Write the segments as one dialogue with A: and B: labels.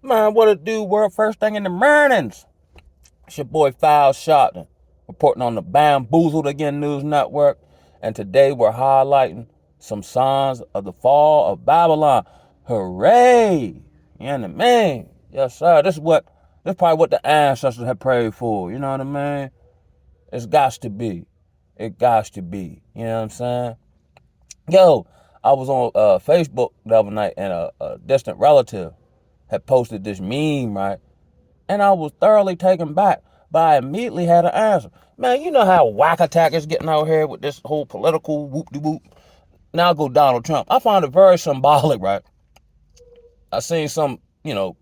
A: Man, what it do, world? First thing in the mornings. It's your boy Foul Shotton, reporting on the Bamboozled Again News Network. And today we're highlighting some signs of the fall of Babylon. Hooray! You know what I mean? Yes, sir. This is probably what the ancestors had prayed for. You know what I mean? It's got to be. It got to be. You know what I'm saying? Yo, I was on Facebook the other night, and a distant relative had posted this meme, right? And I was thoroughly taken back, but I immediately had an answer. Man, you know how whack attack is getting out here with this whole political whoop-de-whoop? Now go Donald Trump. I find it very symbolic, right? I seen some,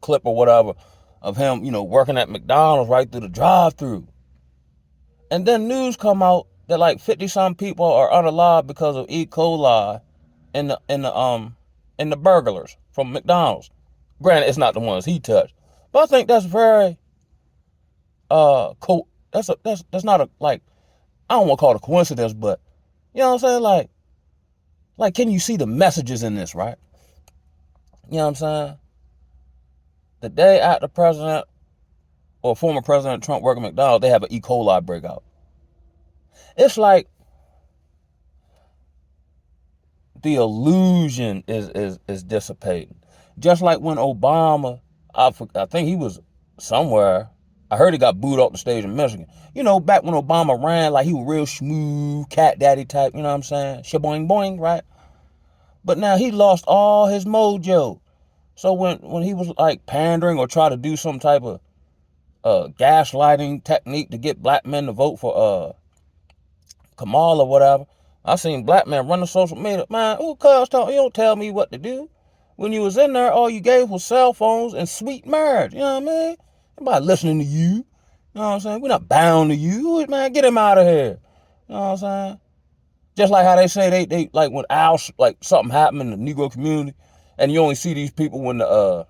A: clip or whatever of him, working at McDonald's right through the drive-through. And then news come out that like 50-some people are unalive because of E. coli in the burglars from McDonald's. Granted, it's not the ones he touched, but I think that's very that's not a, like, I don't want to call it a coincidence, but you know what I'm saying, like can you see the messages in this, right? You know what I'm saying? The day after President or former President Trump working at McDonald's, they have an E. coli breakout. It's like the illusion is dissipating. Just like when Obama, I think he was somewhere. I heard he got booed off the stage in Michigan. You know, back when Obama ran, like he was real smooth, cat daddy type, you know what I'm saying? Shaboing boing, right? But now he lost all his mojo. So when he was like pandering or try to do some type of gaslighting technique to get black men to vote for Kamal or whatever, I seen black men running social media. Man, who cuz talk? You don't tell me what to do. When you was in there, all you gave was cell phones and sweet marriage. You know what I mean? Nobody listening to you. You know what I'm saying? We're not bound to you. Man, get him out of here. You know what I'm saying? Just like how they say they like when Al, like something happened in the Negro community, and you only see these people when the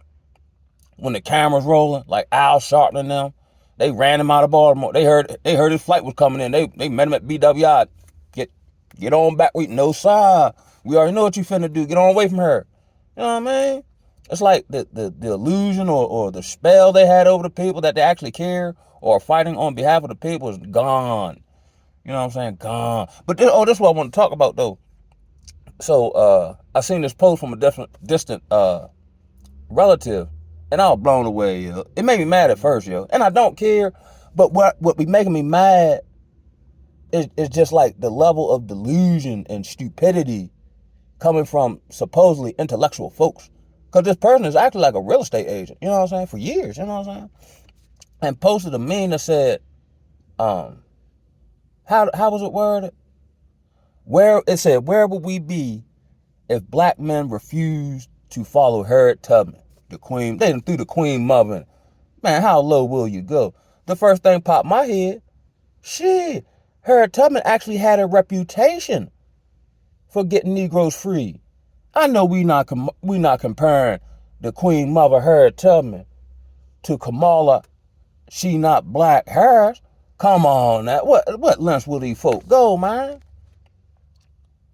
A: camera's rolling, like Al Sharpton and them. They ran him out of Baltimore. They heard his flight was coming in. They met him at BWI. Get on back. No sir. We already know what you finna do. Get on away from her. You know what I mean? It's like the illusion or the spell they had over the people that they actually care or are fighting on behalf of the people is gone. You know what I'm saying? Gone. But this is what I want to talk about though. So I seen this post from a distant relative, and I was blown away, yo. It made me mad at first, yo. And I don't care, but what be making me mad is just like the level of delusion and stupidity coming from supposedly intellectual folks. Because this person is acting like a real estate agent, you know what I'm saying, for years, you know what I'm saying? And posted a meme that said, how was it worded? Where would we be if black men refused to follow Harriet Tubman, the queen? They done threw the queen mother in. Man, how low will you go? The first thing popped my head, shit, Harriet Tubman actually had a reputation for getting Negroes free. I know we not comparing the Queen Mother Harriet Tubman to Kamala, she not black Harris. Come on now, what lengths will these folk go, man?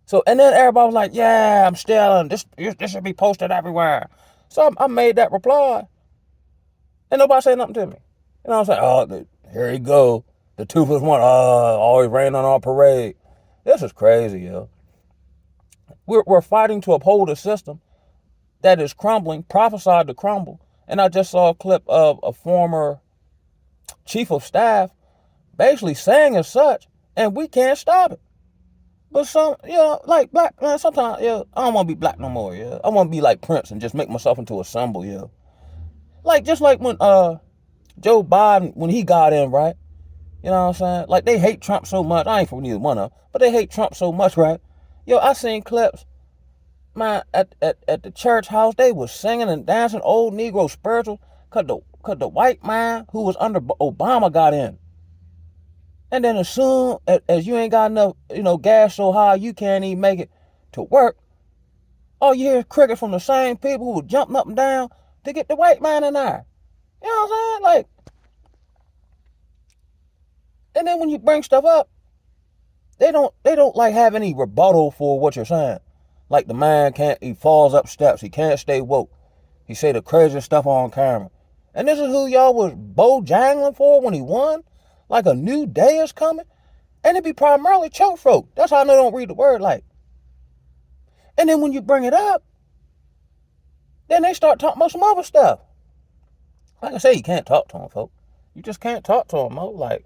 A: So and then everybody was like, yeah, I'm stealing. This should be posted everywhere. So I made that reply, and nobody said nothing to me. You know what I'm saying? Oh, here he go, the toothless one. Always rain on our parade. This is crazy, yo. We're fighting to uphold a system that is crumbling, prophesied to crumble. And I just saw a clip of a former chief of staff basically saying as such, and we can't stop it. But like black, man, sometimes, I don't want to be black no more, I want to be like Prince and just make myself into a symbol, Like, just like when Joe Biden, when he got in, right? You know what I'm saying? Like, they hate Trump so much. I ain't for neither one of them, but they hate Trump so much, right? I seen clips, man, at the church house. They was singing and dancing old Negro spirituals cause the white man who was under Obama got in. And then as soon as you ain't got enough, gas so high you can't even make it to work, all you hear is crickets from the same people who were jumping up and down to get the white man in there. You know what I'm saying? Like, and then when you bring stuff up, they don't like have any rebuttal for what you're saying. Like the man he falls up steps, he can't stay woke. He say the craziest stuff on camera. And this is who y'all was bojangling for when he won? Like a new day is coming? And it be primarily choke folk. That's how I know they don't read the word like. And then when you bring it up, then they start talking about some other stuff. Like I say, you can't talk to them, folks. You just can't talk to them, Mo. Like,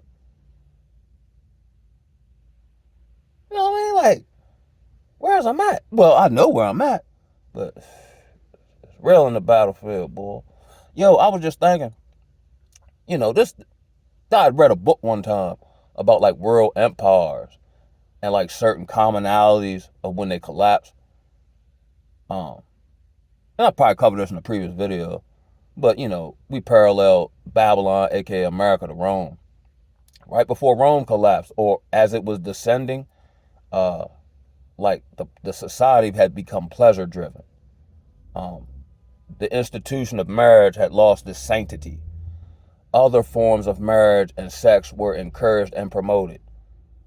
A: you know what I mean? Like, where's I'm at? Well, I know where I'm at, but it's real in the battlefield, boy. Yo, I was just thinking, this, I read a book one time about like world empires and like certain commonalities of when they collapse. And I probably covered this in a previous video, but we parallel Babylon, aka America, to Rome. Right before Rome collapsed, or as it was descending, like the society had become pleasure driven. The institution of marriage had lost its sanctity. Other forms of marriage and sex were encouraged and promoted.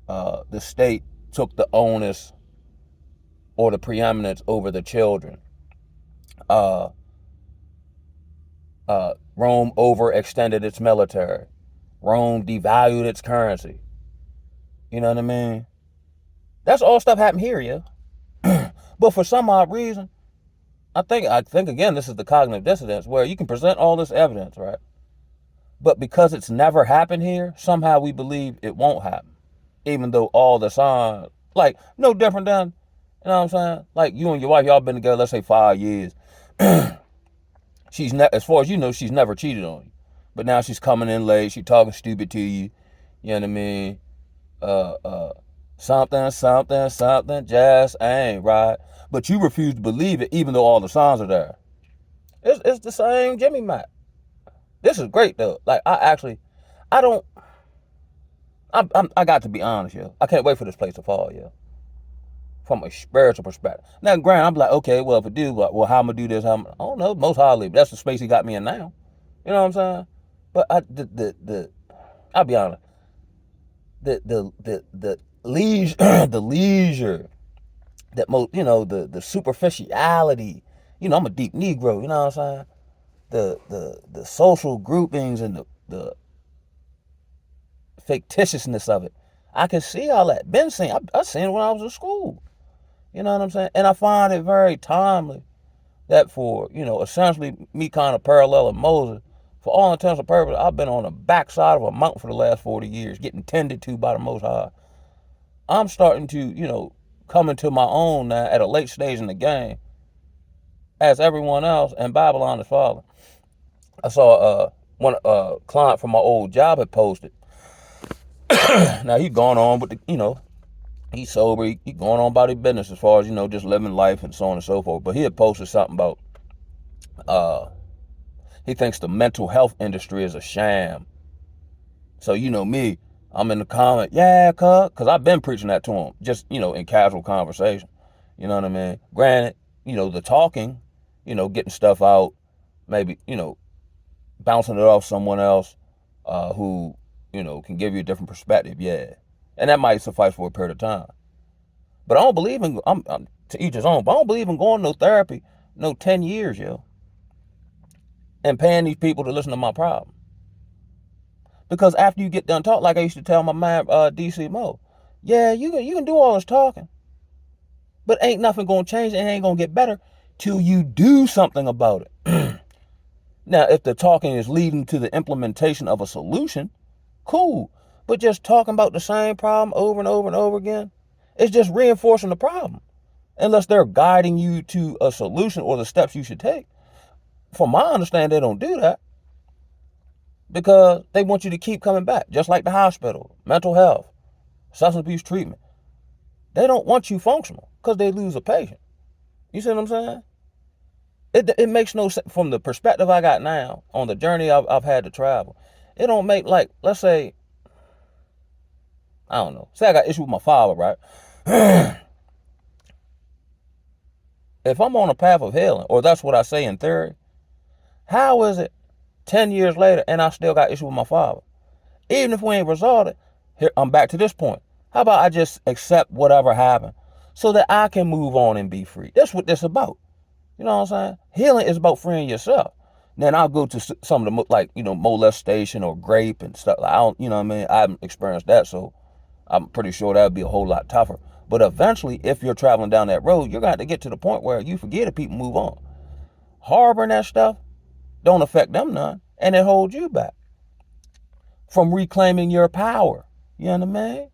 A: The state took the onus or the preeminence over the children. Rome overextended its military. Rome devalued its currency. You know what I mean? That's all stuff happened here, yeah. But for some odd reason, I think again, this is the cognitive dissonance where you can present all this evidence, right? But because it's never happened here, somehow we believe it won't happen. Even though all the signs, like, no different than, you know what I'm saying? Like, you and your wife, y'all been together, let's say 5 years. As far as you know, she's never cheated on you. But now she's coming in late, she talking stupid to you. You know what I mean? Something, just ain't right. But you refuse to believe it, even though all the signs are there. It's the same Jimmy Mack. This is great though. Like I got to be honest, yo. I can't wait for this place to fall, yo. From a spiritual perspective. Now, granted, I'm like, okay, well, if it do, well, how I'm gonna do this? I don't know. Most High leave. That's the space he got me in now. You know what I'm saying? But I'll be honest. The leisure, the leisure, that most, the superficiality. I'm a deep Negro. You know what I'm saying? The social groupings and the fictitiousness of it. I can see all that. Been seen. I seen it when I was in school. You know what I'm saying? And I find it very timely that for, essentially me kind of paralleling Moses, for all intents and purposes, I've been on the backside of a mountain for the last 40 years, getting tended to by the Most High. I'm starting to, come into my own now at a late stage in the game, as everyone else, and Babylon is falling. I saw one client from my old job had posted. Now he going on with he's sober, he going on about his business as far as, just living life and so on and so forth. But he had posted something about he thinks the mental health industry is a sham. So me, I'm in the comment, yeah, cuz I've been preaching that to him, just, in casual conversation. You know what I mean? Granted, the talking, getting stuff out, maybe, bouncing it off someone else who, can give you a different perspective, yeah. And that might suffice for a period of time. But I don't believe in, I'm to each his own, but I don't believe in going to no therapy, 10 years, yo. And paying these people to listen to my problem. Because after you get done talking, like I used to tell my man, DC Mo, yeah, you can do all this talking, but ain't nothing gonna change and it ain't gonna get better till you do something about it. Now, if the talking is leading to the implementation of a solution, cool. But just talking about the same problem over and over and over again, it's just reinforcing the problem. Unless they're guiding you to a solution or the steps you should take. From my understanding, they don't do that. Because they want you to keep coming back. Just like the hospital, mental health, substance abuse treatment. They don't want you functional because they lose a patient. You see what I'm saying? It makes no sense from the perspective I got now on the journey I've had to travel. It don't make, like, let's say, I don't know. Say I got issue with my father, right? If I'm on a path of healing, or that's what I say in theory, how is it 10 years later and I still got issue with my father? Even if we ain't resolved it, here I'm back to this point. How about I just accept whatever happened so that I can move on and be free? That's what this is about. You know what I'm saying? Healing is about freeing yourself. Then I'll go to some of the like, molestation or grape and stuff. I don't, what I mean? I haven't experienced that, so I'm pretty sure that would be a whole lot tougher. But eventually, if you're traveling down that road, you're going to have to get to the point where you forget it, people move on. Harboring that stuff don't affect them none, and it holds you back from reclaiming your power. You know what I mean?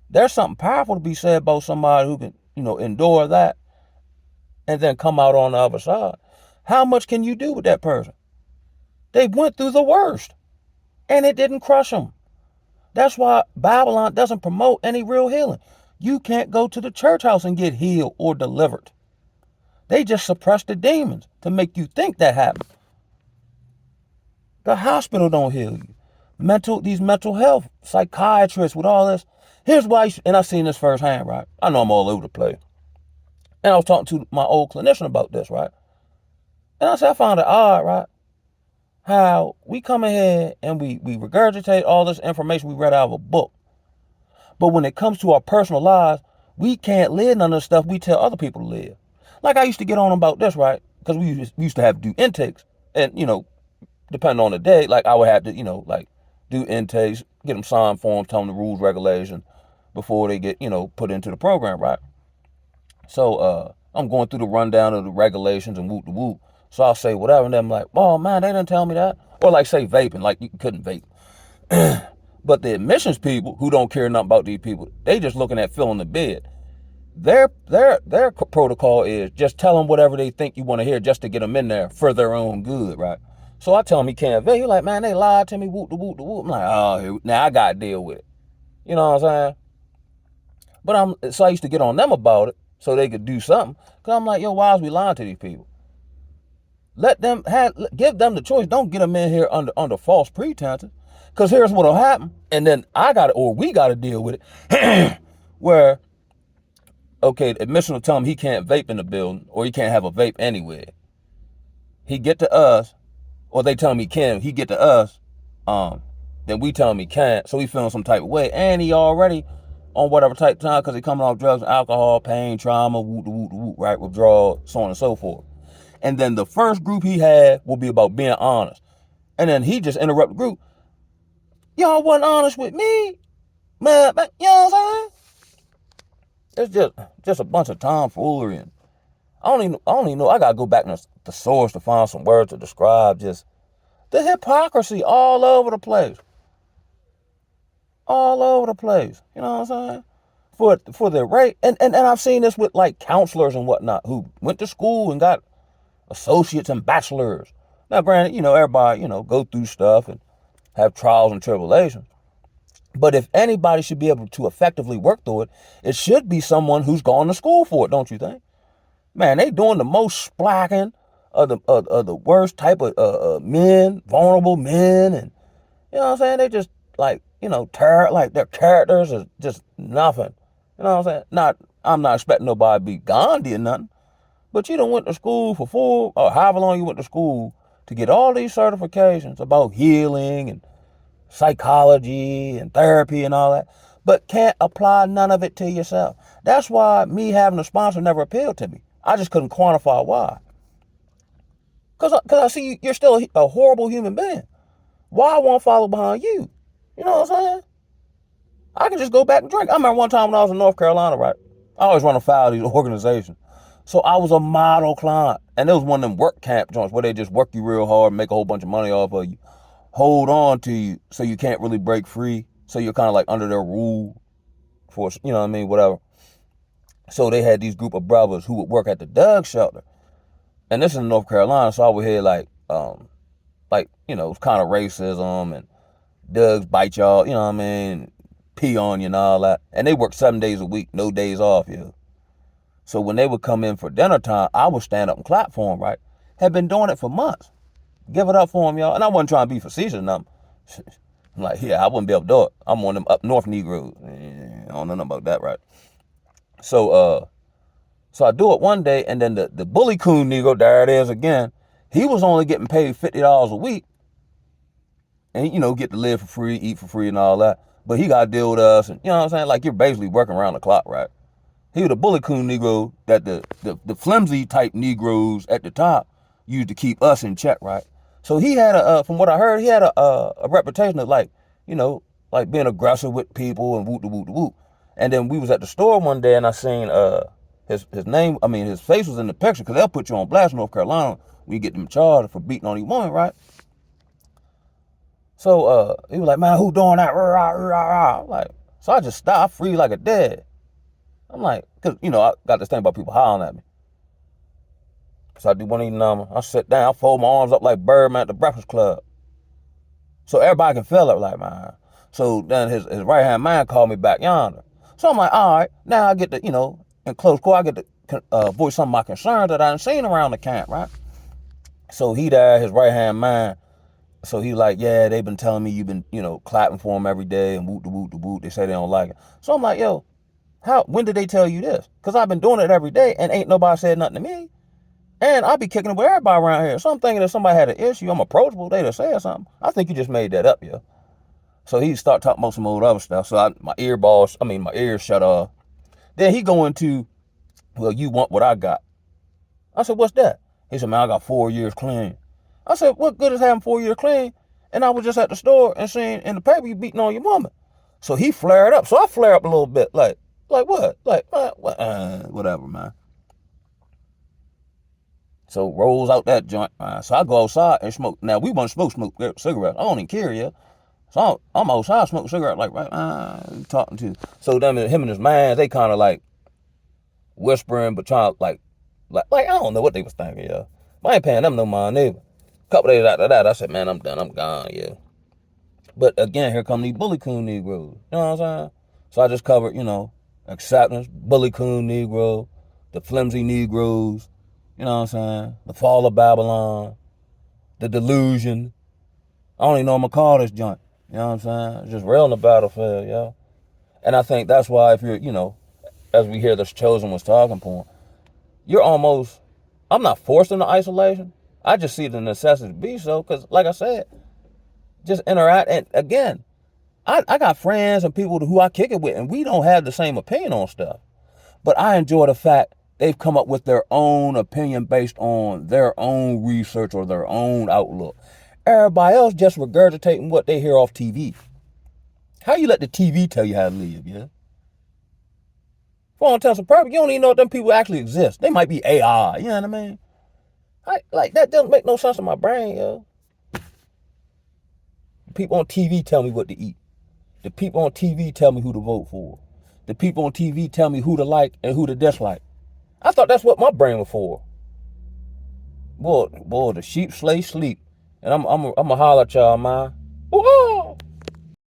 A: There's something powerful to be said about somebody who can, endure that and then come out on the other side. How much can you do with that person? They went through the worst, and it didn't crush them. That's why Babylon doesn't promote any real healing. You can't go to the church house and get healed or delivered. They just suppress the demons to make you think that happened. The hospital don't heal you. These mental health psychiatrists with all this. Here's why, and I've seen this firsthand, right? I know I'm all over the place. And I was talking to my old clinician about this, right? And I said, I found it odd, right? How we come in here and we regurgitate all this information we read out of a book. But when it comes to our personal lives, we can't live none of the stuff we tell other people to live. Like I used to get on about this, right? Because we used to have to do intakes. And, depending on the day, like I would have to, like do intakes, get them signed forms, tell them the rules, regulations before they get, put into the program, right? So I'm going through the rundown of the regulations and whoop the whoop. So I'll say whatever, and them like, oh man, they didn't tell me that. Or like say vaping, like you couldn't vape. But the admissions people who don't care nothing about these people, they just looking at filling the bed. Their protocol is just tell them whatever they think you want to hear just to get them in there for their own good, right? So I tell him he can't vape. He's like, man, they lied to me, whoop the whoop the whoop. I'm like, oh, now I got to deal with it. You know what I'm saying? But so I used to get on them about it so they could do something. Because I'm like, yo, why is we lying to these people? Give them the choice. Don't get them in here under false pretenses. Because here's what'll happen. And then we got to deal with it. Where, okay, the admission will tell him he can't vape in the building or he can't have a vape anywhere. He get to us, or they tell him he can. He get to us, then we tell him he can't. So he feeling some type of way. And he already on whatever type of time because he coming off drugs, alcohol, pain, trauma, right, withdrawal, so on and so forth. And then the first group he had will be about being honest. And then he just interrupt the group. Y'all wasn't honest with me. Man, you know what I'm saying? It's just a bunch of tomfoolery. And I don't even know. I got to go back to the source to find some words to describe just the hypocrisy all over the place. All over the place. You know what I'm saying? For the rape. And I've seen this with like counselors and whatnot who went to school and got associates and bachelors. Now, granted, everybody, go through stuff and have trials and tribulations. But if anybody should be able to effectively work through it, it should be someone who's gone to school for it, don't you think? Man, they doing the most splacking of the worst type of men, vulnerable men, and you know what I'm saying? They just like, like their characters are just nothing. You know what I'm saying? I'm not expecting nobody to be Gandhi or nothing. But you done went to school for 4 or however long you went to school to get all these certifications about healing and psychology and therapy and all that, but can't apply none of it to yourself. That's why me having a sponsor never appealed to me. I just couldn't quantify why. Because I see you're still a horrible human being. Why I won't follow behind you? You know what I'm saying? I can just go back and drink. I remember one time when I was in North Carolina, right? I always run afoul of these organizations. So I was a model client. And it was one of them work camp joints where they just work you real hard and make a whole bunch of money off of you. Hold on to you so you can't really break free. So you're kind of like under their rule for, whatever. So they had these group of brothers who would work at the Doug shelter. And this is in North Carolina, so I would hear it's kind of racism and Doug's bite y'all, pee on you and all that. And they work 7 days a week, no days off, So when they would come in for dinner time, I would stand up and clap for them, right? Had been doing it for months. Give it up for them, y'all. And I wasn't trying to be facetious or nothing. I'm like, yeah, I wouldn't be able to do it. I'm one of them up north Negroes. I don't know nothing about that, right? So I do it one day, and then the bully coon Negro, there it is again, he was only getting paid $50 a week. And, get to live for free, eat for free and all that. But he got to deal with us, and you know what I'm saying? Like, you're basically working around the clock, right? He was a bully coon Negro that the flimsy type Negroes at the top used to keep us in check, right? So he had from what I heard, he had a reputation of like, you know, like being aggressive with people and whoop de whoop de whoop. And then we was at the store one day and I seen his face was in the picture because they'll put you on blast in North Carolina when you get them charged for beating on these women, right? So he was like, man, who doing that? Rah, rah, rah. Like, so I just stopped, free like a dead. I'm like, because, you know, I got this thing about people hollering at me. So I do one of these numbers. I sit down, I fold my arms up like Birdman at the Breakfast Club. So everybody can feel it like, man. So then his right-hand man called me back yonder. So I'm like, all right, now I get to, you know, in close call, I get to voice some of my concerns that I done seen around the camp, right? So he there, his right-hand man. So he like, yeah, they've been telling me you've been, you know, clapping for them every day and whoop de whoop de whoop. They say they don't like it. So I'm like, yo, when did they tell you this? Because I've been doing it every day and ain't nobody said nothing to me. And I be kicking it with everybody around here. So I'm thinking if somebody had an issue, I'm approachable, they'd have said something. I think you just made that up, yeah. So he start talking about some old other stuff. So my ears shut off. Then he go into, well, you want what I got. I said, what's that? He said, man, I got 4 years clean. I said, what good is having 4 years clean? And I was just at the store and seeing in the paper you beating on your woman. So he flared up. So I flare up a little bit, like what? Like, whatever, man. So rolls out that joint, man. So I go outside and smoke. Now, we want to smoke cigarettes. I don't even care, yeah. So I'm outside smoking cigarettes, like, right, talking to. So then him and his man, they kind of like whispering, but trying to like, I don't know what they was thinking, yeah. I ain't paying them no mind either. A couple days after that, I said, man, I'm done, I'm gone, yeah. But again, here come these bully coon Negroes. You know what I'm saying? So I just covered, you know, acceptance, bully coon Negro, the flimsy Negroes, you know what I'm saying? The fall of Babylon, the delusion. I don't even know what I'm going to call this joint. You know what I'm saying? It's just real in the battlefield, yo. And I think that's why if you're, you know, as we hear this chosen was talking point, you're almost, I'm not forced into isolation. I just see the necessity to be so because, like I said, just interact. And again, I got friends and people who I kick it with, and we don't have the same opinion on stuff. But I enjoy the fact they've come up with their own opinion based on their own research or their own outlook. Everybody else just regurgitating what they hear off TV. How you let the TV tell you how to live, yeah? For all intents and purposes, you don't even know if them people actually exist. They might be AI, you know what I mean? Like, that doesn't make no sense in my brain, yo. People on TV tell me what to eat. The people on TV tell me who to vote for. The people on TV tell me who to like and who to dislike. I thought that's what my brain was for. Boy, the sheep slay sleep. And I'm a holler at y'all, man. Woo-hoo!